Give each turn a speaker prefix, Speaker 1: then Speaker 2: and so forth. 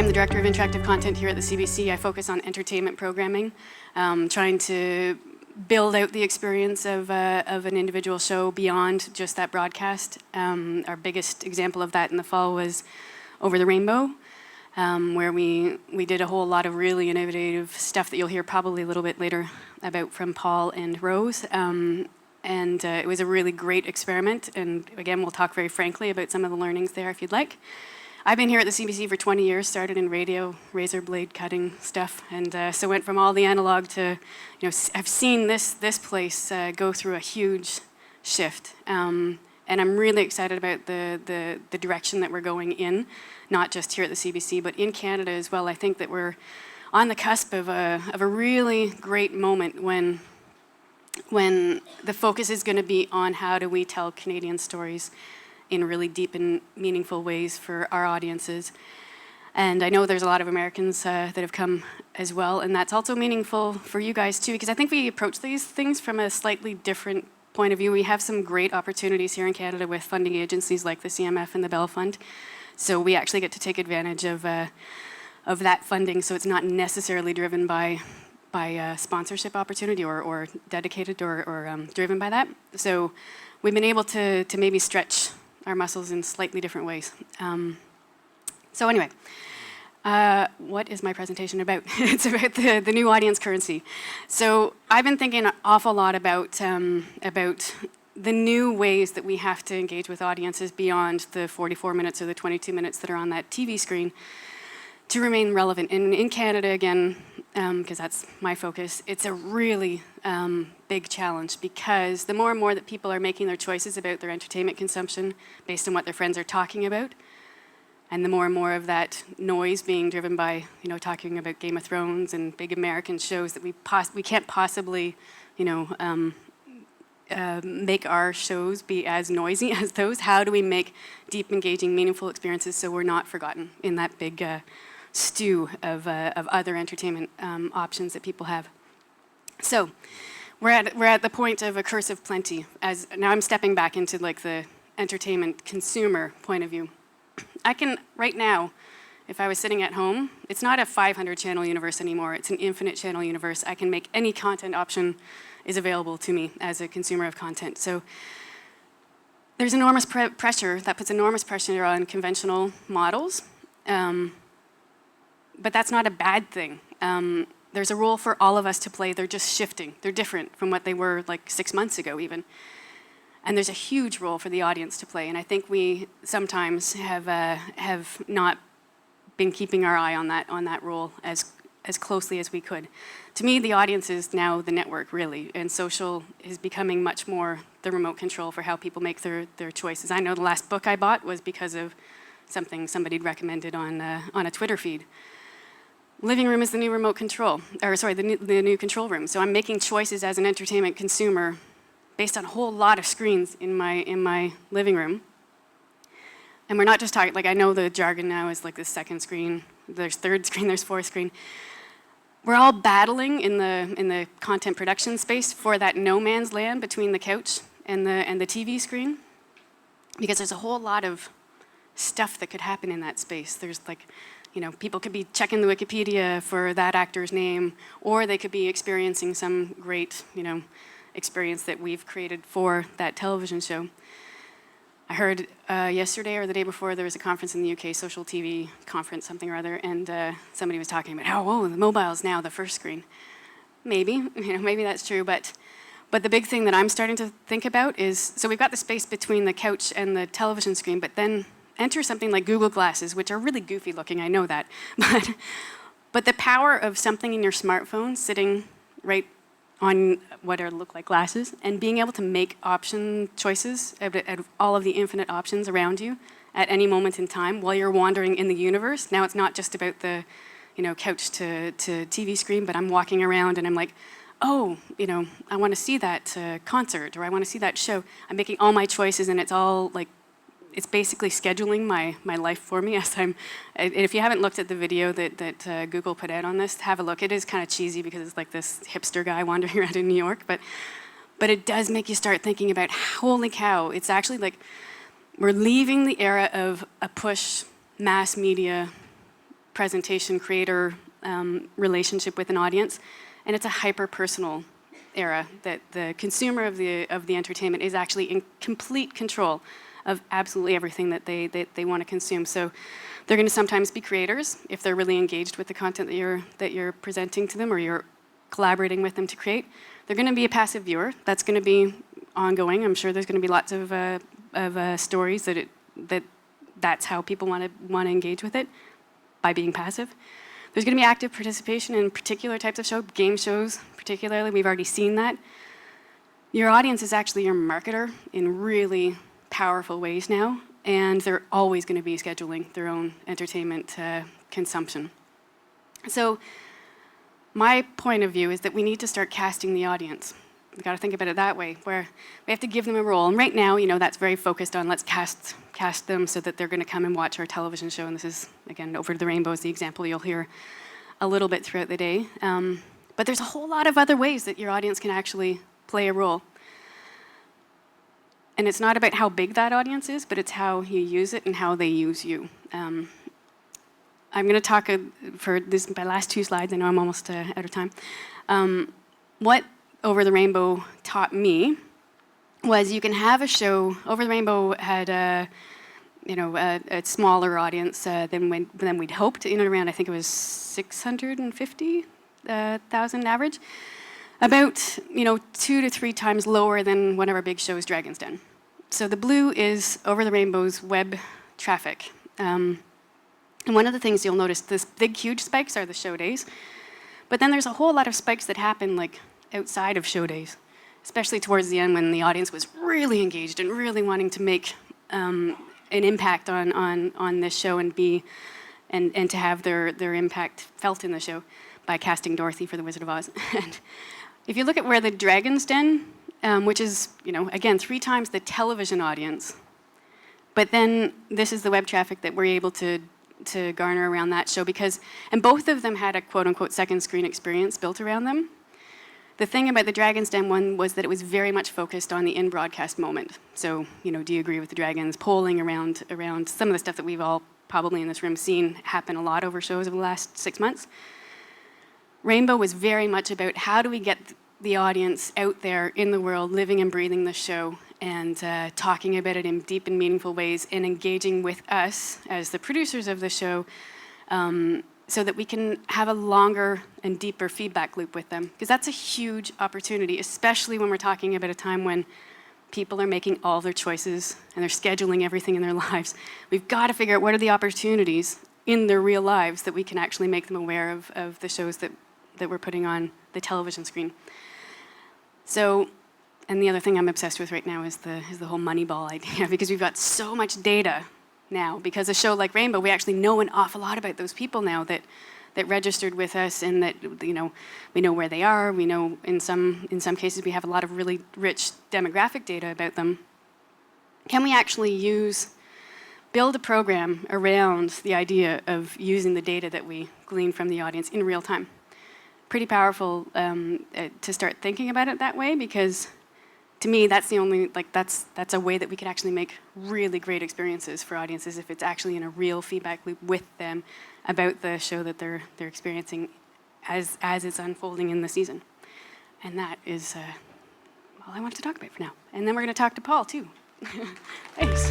Speaker 1: I'm the Director of Interactive Content here at the CBC. I focus on entertainment programming, trying to build out the experience of an individual show beyond just that broadcast. Our biggest example of that in the fall was Over the Rainbow, where we did a whole lot of really innovative stuff that you'll hear probably a little bit later about from Paul and Rose. It was a really great experiment, and again, we'll talk very frankly about some of the learnings there if you'd like. I've been here at the CBC for 20 years, started in radio, razor blade cutting stuff, and so went from all the analog to, I've seen this place go through a huge shift. And I'm really excited about the direction that we're going in, not just here at the CBC, but in Canada as well. I think that we're on the cusp of a really great moment when the focus is going to be on how do we tell Canadian stories in really deep and meaningful ways for our audiences. And I know there's a lot of Americans that have come as well, and that's also meaningful for you guys too, because I think we approach these things from a slightly different point of view. We have some great opportunities here in Canada with funding agencies like the CMF and the Bell Fund. So we actually get to take advantage of that funding, so it's not necessarily driven by sponsorship opportunity or dedicated or driven by that. So we've been able to maybe stretch our muscles in slightly different ways. So anyway, what is my presentation about? It's about the new audience currency. So I've been thinking an awful lot about the new ways that we have to engage with audiences beyond the 44 minutes or the 22 minutes that are on that TV screen to remain relevant. And in Canada, again, because that's my focus, it's a really big challenge, because the more and more that people are making their choices about their entertainment consumption based on what their friends are talking about, and the more and more of that noise being driven by, talking about Game of Thrones and big American shows that we can't possibly, make our shows be as noisy as those. How do we make deep, engaging, meaningful experiences so we're not forgotten in that big stew of other entertainment options that people have? So we're at the point of a curse of plenty. As now I'm stepping back into like the entertainment consumer point of view. I can, right now, if I was sitting at home, it's not a 500 channel universe anymore, it's an infinite channel universe. I can make any content option is available to me as a consumer of content. So there's enormous pressure, that puts enormous pressure on conventional models, but that's not a bad thing. There's a role for all of us to play. They're just shifting. They're different from what they were like 6 months ago even. And there's a huge role for the audience to play. And I think we sometimes have not been keeping our eye on that role as closely as we could. To me, the audience is now the network, really, and social is becoming much more the remote control for how people make their choices. I know the last book I bought was because of something somebody'd recommended on a Twitter feed. Living room is the new remote control, or sorry, the new control room. So I'm making choices as an entertainment consumer based on a whole lot of screens in my living room. And we're not just talking, like I know the jargon now is like the second screen, there's third screen, there's fourth screen. We're all battling in the content production space for that no man's land between the couch and the TV screen, because there's a whole lot of stuff that could happen in that space. There's like, people could be checking the Wikipedia for that actor's name, or they could be experiencing some great, experience that we've created for that television show. I heard yesterday or the day before there was a conference in the UK, social TV conference, something or other, and somebody was talking about how, the mobile's now the first screen. Maybe, maybe that's true, but the big thing that I'm starting to think about is, so we've got the space between the couch and the television screen, but then enter something like Google Glasses, which are really goofy looking, I know that, but the power of something in your smartphone sitting right on what look like glasses, and being able to make option choices out of all of the infinite options around you at any moment in time while you're wandering in the universe. Now it's not just about the couch to TV screen, but I'm walking around and I'm like, oh, I want to see that concert, or I want to see that show. I'm making all my choices, and it's all like, it's basically scheduling my life for me as I'm. If you haven't looked at the video that Google put out on this, have a look. It is kind of cheesy because it's like this hipster guy wandering around in New York, but it does make you start thinking about, holy cow, it's actually like we're leaving the era of a push mass media presentation creator relationship with an audience, and it's a hyper-personal era that the consumer of the entertainment is actually in complete control of absolutely everything that they want to consume. So they're going to sometimes be creators if they're really engaged with the content that you're presenting to them or you're collaborating with them to create. They're going to be a passive viewer. That's going to be ongoing. I'm sure there's going to be lots of stories that's how people want to engage with it, by being passive. There's going to be active participation in particular types of shows, game shows particularly. We've already seen that. Your audience is actually your marketer in really powerful ways now, and they're always going to be scheduling their own entertainment consumption. So my point of view is that we need to start casting the audience. We've got to think about it that way, where we have to give them a role. And right now, that's very focused on let's cast them so that they're going to come and watch our television show. And this is, again, Over the Rainbow is the example you'll hear a little bit throughout the day. But there's a whole lot of other ways that your audience can actually play a role. And it's not about how big that audience is, but it's how you use it and how they use you. I'm going to talk for my last 2 slides. I know I'm almost out of time. What Over the Rainbow taught me was you can have a show. Over the Rainbow had a smaller audience than we'd hoped. Around, I think it was 650,000 average. About 2 to 3 times lower than one of our big shows, Dragon's Den. So the blue is Over the Rainbow's web traffic. And one of the things you'll notice, this big, huge spikes are the show days. But then there's a whole lot of spikes that happen outside of show days, especially towards the end when the audience was really engaged and really wanting to make an impact on this show and to have their impact felt in the show by casting Dorothy for The Wizard of Oz. And if you look at where the Dragon's Den, which is, again, 3 times the television audience, but then this is the web traffic that we're able to garner around that show and both of them had a quote-unquote second screen experience built around them. The thing about the Dragon's Den one was that it was very much focused on the in-broadcast moment. So, do you agree with the Dragons? Polling around some of the stuff that we've all probably in this room seen happen a lot over shows over the last 6 months. Rainbow was very much about how do we get the audience out there in the world, living and breathing the show, and talking about it in deep and meaningful ways, and engaging with us as the producers of the show, so that we can have a longer and deeper feedback loop with them. Because that's a huge opportunity, especially when we're talking about a time when people are making all their choices and they're scheduling everything in their lives. We've got to figure out what are the opportunities in their real lives that we can actually make them aware of the shows that we're putting on the television screen. So, and the other thing I'm obsessed with right now is the whole Moneyball idea, because we've got so much data now. Because a show like Rainbow, we actually know an awful lot about those people now that registered with us, and that we know where they are. We know in some cases we have a lot of really rich demographic data about them. Can we actually build a program around the idea of using the data that we glean from the audience in real time? Pretty powerful to start thinking about it that way, because to me, that's the only, that's a way that we could actually make really great experiences for audiences, if it's actually in a real feedback loop with them about the show that they're experiencing as it's unfolding in the season. And that is all I wanted to talk about for now. And then we're going to talk to Paul, too. Thanks.